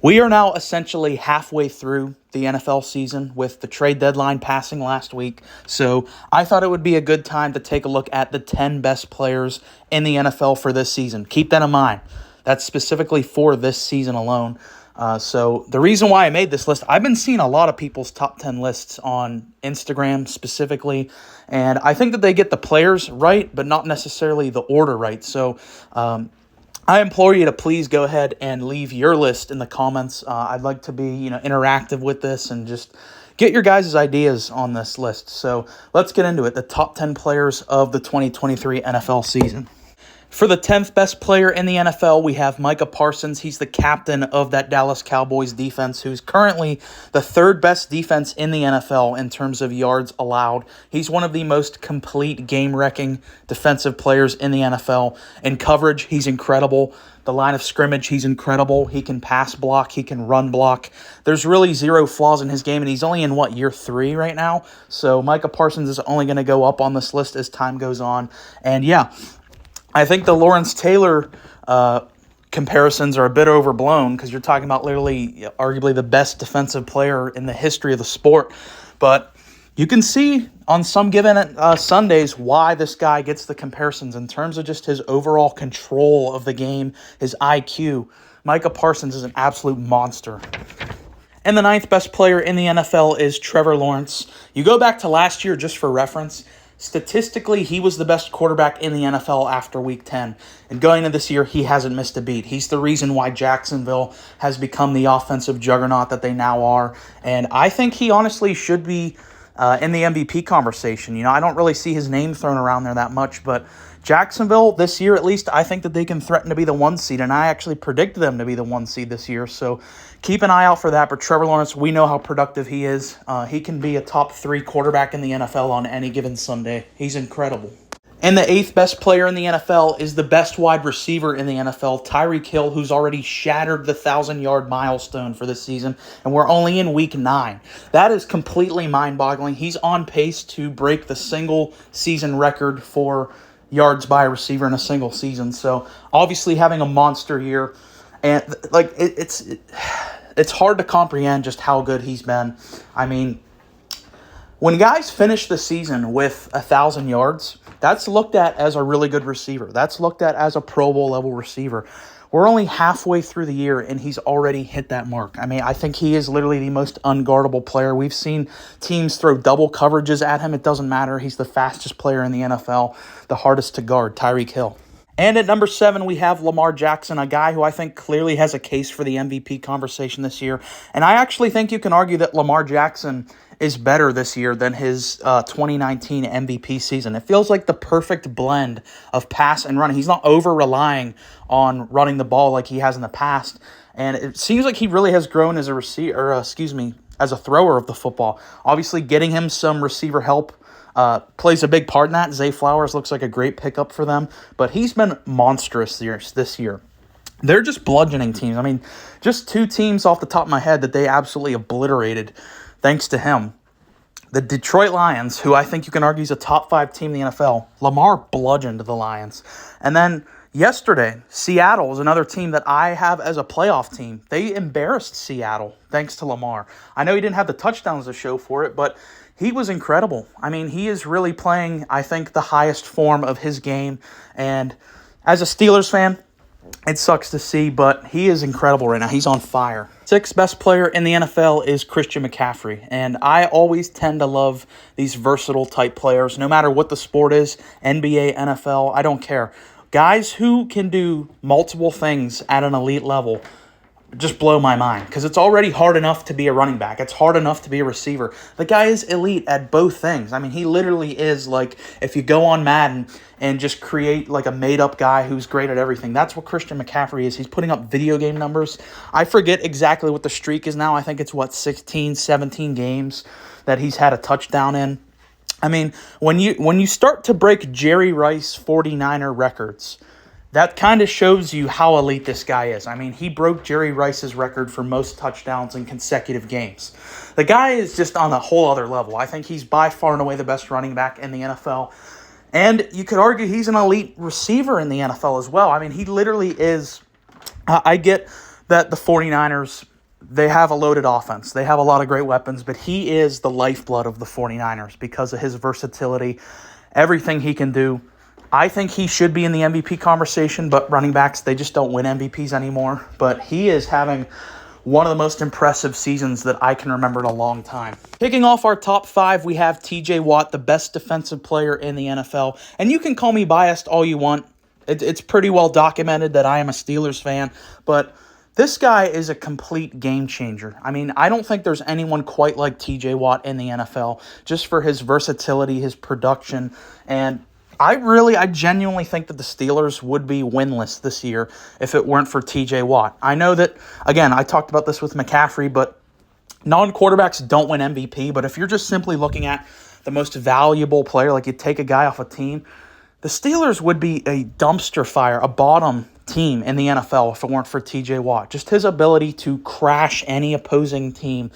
We are now essentially halfway through the NFL season with the trade deadline passing last week. So I thought it would be a good time to take a look at the 10 best players in the NFL for this season. Keep that in mind. That's specifically for this season alone. So the reason why I made this list, I've been seeing a lot of people's top 10 lists on Instagram specifically, and I think that they get the players right, but not necessarily the order right. So I implore you to please go ahead and leave your list in the comments. I'd like to be, interactive with this and just get your guys' ideas on this list. So let's get into it. The top 10 players of the 2023 NFL season. For the 10th best player in the NFL, we have Micah Parsons. He's the captain of that Dallas Cowboys defense, who's currently the third best defense in the NFL in terms of yards allowed. He's one of the most complete game-wrecking defensive players in the NFL. In coverage, he's incredible. The line of scrimmage, he's incredible. He can pass block. He can run block. There's really zero flaws in his game, and he's only in, year 3 right now? So Micah Parsons is only going to go up on this list as time goes on. And yeah, I think the Lawrence Taylor comparisons are a bit overblown because you're talking about literally arguably the best defensive player in the history of the sport. But you can see on some given Sundays why this guy gets the comparisons in terms of just his overall control of the game, his IQ. Micah Parsons is an absolute monster. And the 9th best player in the NFL is Trevor Lawrence. You go back to last year just for reference. Statistically, he was the best quarterback in the NFL after Week 10. And going into this year, he hasn't missed a beat. He's the reason why Jacksonville has become the offensive juggernaut that they now are. And I think he honestly should be in the MVP conversation. I don't really see his name thrown around there that much, but Jacksonville this year, at least, I think that they can threaten to be the 1 seed, and I actually predicted them to be the 1 seed this year, so keep an eye out for that. But Trevor Lawrence, we know how productive he is. He can be a top 3 quarterback in the NFL on any given Sunday. He's incredible. And the 8th best player in the NFL is the best wide receiver in the NFL, Tyreek Hill, who's already shattered the 1,000-yard milestone for this season, and we're only in Week 9. That is completely mind-boggling. He's on pace to break the single-season record for yards by a receiver in a single season. So obviously having a monster year, and it's hard to comprehend just how good he's been. I mean, when guys finish the season with 1,000 yards, that's looked at as a really good receiver. That's looked at as a Pro Bowl level receiver. We're only halfway through the year, and he's already hit that mark. I mean, I think he is literally the most unguardable player. We've seen teams throw double coverages at him. It doesn't matter. He's the fastest player in the NFL, the hardest to guard, Tyreek Hill. And at number 7, we have Lamar Jackson, a guy who I think clearly has a case for the MVP conversation this year. And I actually think you can argue that Lamar Jackson is better this year than his 2019 MVP season. It feels like the perfect blend of pass and running. He's not over-relying on running the ball like he has in the past. And it seems like he really has grown as a as a thrower of the football. Obviously, getting him some receiver help plays a big part in that. Zay Flowers looks like a great pickup for them, but he's been monstrous this year. They're just bludgeoning teams. I mean, just 2 teams off the top of my head that they absolutely obliterated thanks to him. The Detroit Lions, who I think you can argue is a top 5 team in the NFL, Lamar bludgeoned the Lions. And then yesterday, Seattle is another team that I have as a playoff team. They embarrassed Seattle thanks to Lamar. I know he didn't have the touchdowns to show for it, but he was incredible. I mean, he is really playing, I think, the highest form of his game. And as a Steelers fan, it sucks to see, but he is incredible right now. He's on fire. 6th best player in the NFL is Christian McCaffrey. And I always tend to love these versatile type players, no matter what the sport is, NBA, NFL, I don't care. Guys who can do multiple things at an elite level just blow my mind, because it's already hard enough to be a running back. It's hard enough to be a receiver. The guy is elite at both things. I mean, he literally is like, if you go on Madden and just create like a made-up guy who's great at everything, that's what Christian McCaffrey is. He's putting up video game numbers. I forget exactly what the streak is now. I think it's, 16, 17 games that he's had a touchdown in. I mean, when you start to break Jerry Rice 49er records, that kind of shows you how elite this guy is. I mean, he broke Jerry Rice's record for most touchdowns in consecutive games. The guy is just on a whole other level. I think he's by far and away the best running back in the NFL. And you could argue he's an elite receiver in the NFL as well. I mean, he literally is. I get that the 49ers they have a loaded offense. They have a lot of great weapons, but he is the lifeblood of the 49ers because of his versatility, everything he can do. I think he should be in the MVP conversation, but running backs, they just don't win MVPs anymore. But he is having one of the most impressive seasons that I can remember in a long time. Kicking off our top 5, we have TJ Watt, the best defensive player in the NFL. And you can call me biased all you want. It's pretty well documented that I am a Steelers fan, but this guy is a complete game changer. I mean, I don't think there's anyone quite like TJ Watt in the NFL, just for his versatility, his production, and I genuinely think that the Steelers would be winless this year if it weren't for TJ Watt. I know that, again, I talked about this with McCaffrey, but non-quarterbacks don't win MVP, but if you're just simply looking at the most valuable player, like you take a guy off a team, the Steelers would be a dumpster fire, a bottom team in the NFL if it weren't for TJ Watt. Just his ability to crash any opposing team.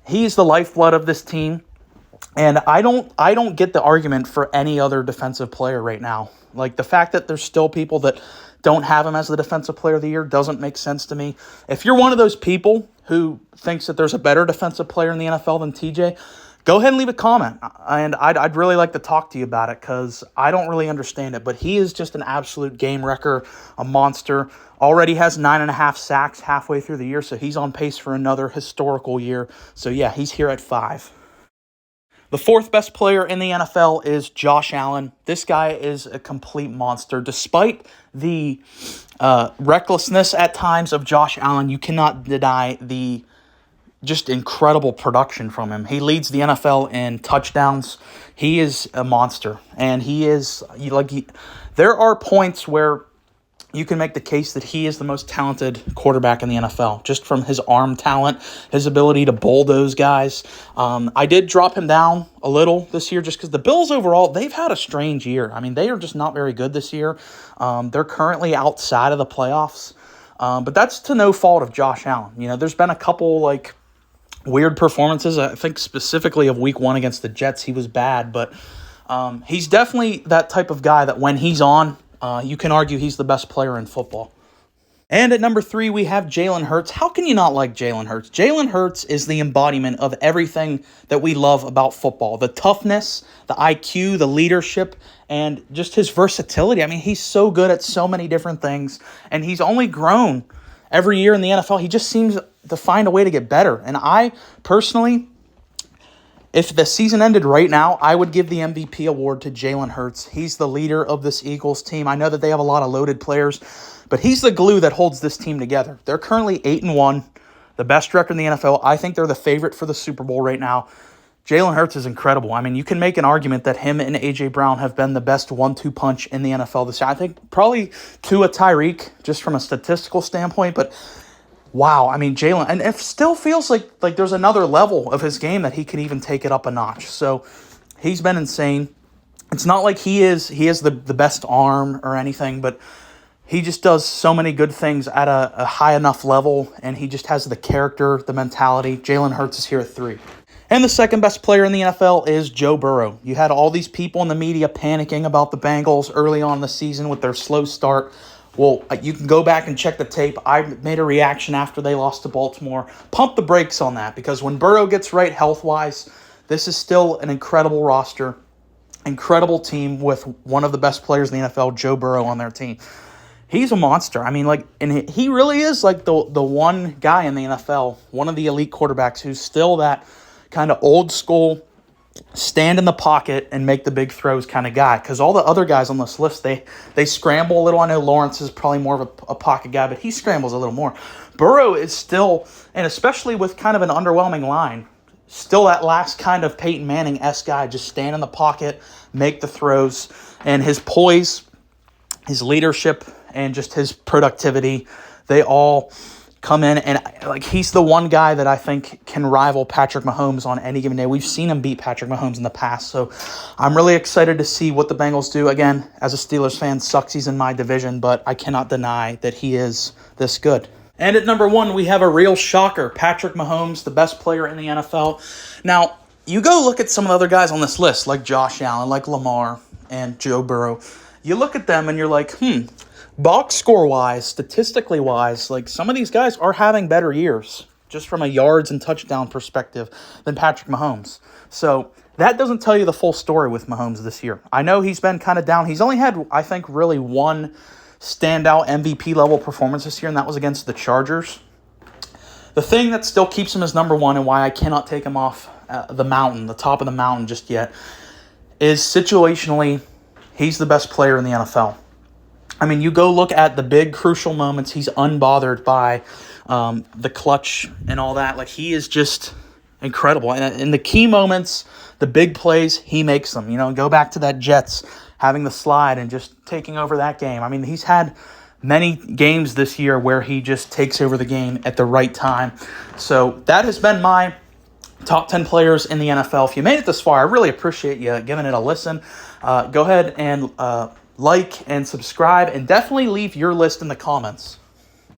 He's the lifeblood of this team. And I don't get the argument for any other defensive player right now. Like, the fact that there's still people that don't have him as the defensive player of the year doesn't make sense to me. If you're one of those people who thinks that there's a better defensive player in the NFL than TJ, go ahead and leave a comment. And I'd really like to talk to you about it because I don't really understand it. But he is just an absolute game wrecker, a monster. Already has 9.5 sacks halfway through the year, so he's on pace for another historical year. So, yeah, he's here at 5. The 4th best player in the NFL is Josh Allen. This guy is a complete monster. Despite the recklessness at times of Josh Allen, you cannot deny the just incredible production from him. He leads the NFL in touchdowns. He is a monster. And there are points where you can make the case that he is the most talented quarterback in the NFL, just from his arm talent, his ability to bulldoze guys. I did drop him down a little this year just because the Bills overall, they've had a strange year. I mean, they are just not very good this year. They're currently outside of the playoffs. But that's to no fault of Josh Allen. You know, there's been a couple, weird performances. I think specifically of week 1 against the Jets, he was bad. But he's definitely that type of guy that when he's on, you can argue he's the best player in football. And at number 3, we have Jaylen Herz. How can you not like Jaylen Herz? Jaylen Herz is the embodiment of everything that we love about football. The toughness, the IQ, the leadership, and just his versatility. I mean, he's so good at so many different things, and he's only grown every year in the NFL. He just seems to find a way to get better. And I personally, if the season ended right now, I would give the MVP award to Jaylen Herz. He's the leader of this Eagles team. I know that they have a lot of loaded players, but he's the glue that holds this team together. They're currently 8-1, the best record in the NFL. I think they're the favorite for the Super Bowl right now. Jaylen Herz is incredible. I mean, you can make an argument that him and A.J. Brown have been the best 1-2 punch in the NFL this year. I think probably to a Tyreek, just from a statistical standpoint, but wow, I mean, Jaylen, and it still feels like there's another level of his game that he could even take it up a notch. So he's been insane. It's not like he has the best arm or anything, but he just does so many good things at a high enough level, and he just has the character, the mentality. Jaylen Herz is here at 3. And the second best player in the NFL is Joe Burrow. You had all these people in the media panicking about the Bengals early on in the season with their slow start. Well, you can go back and check the tape. I made a reaction after they lost to Baltimore. Pump the brakes on that, because when Burrow gets right health-wise, this is still an incredible roster, incredible team with one of the best players in the NFL, Joe Burrow, on their team. He's a monster. I mean, and he really is the one guy in the NFL, one of the elite quarterbacks who's still that kind of old school, stand in the pocket and make the big throws kind of guy. Because all the other guys on this list, they scramble a little. I know Lawrence is probably more of a pocket guy, but he scrambles a little more. Burrow is still, and especially with kind of an underwhelming line, still that last kind of Peyton Manning-esque guy, just stand in the pocket, make the throws, and his poise, his leadership, and just his productivity, they all come in, and he's the one guy that I think can rival Patrick Mahomes on any given day. We've seen him beat Patrick Mahomes in the past, so I'm really excited to see what the Bengals do. Again, as a Steelers fan, sucks he's in my division, but I cannot deny that he is this good. And at number 1, we have a real shocker, Patrick Mahomes, the best player in the NFL. Now, you go look at some of the other guys on this list, like Josh Allen, like Lamar, and Joe Burrow. You look at them and you're like, box score-wise, statistically-wise, some of these guys are having better years. just from a yards and touchdown perspective, than Patrick Mahomes. So that doesn't tell you the full story with Mahomes this year. I know he's been kind of down. He's only had, I think, really one standout MVP level performance this year, and that was against the Chargers. The thing that still keeps him as number one and why I cannot take him off the top of the mountain just yet, is situationally, he's the best player in the NFL. I mean, you go look at the big crucial moments, he's unbothered by the clutch and all that. Like, he is just incredible. And in the key moments, the big plays, he makes them. You know, go back to that Jets having the slide and just taking over that game. I mean, he's had many games this year where he just takes over the game at the right time. So that has been my top 10 players in the NFL. If you made it this far, I really appreciate you giving it a listen. Go ahead and like and subscribe, and definitely leave your list in the comments.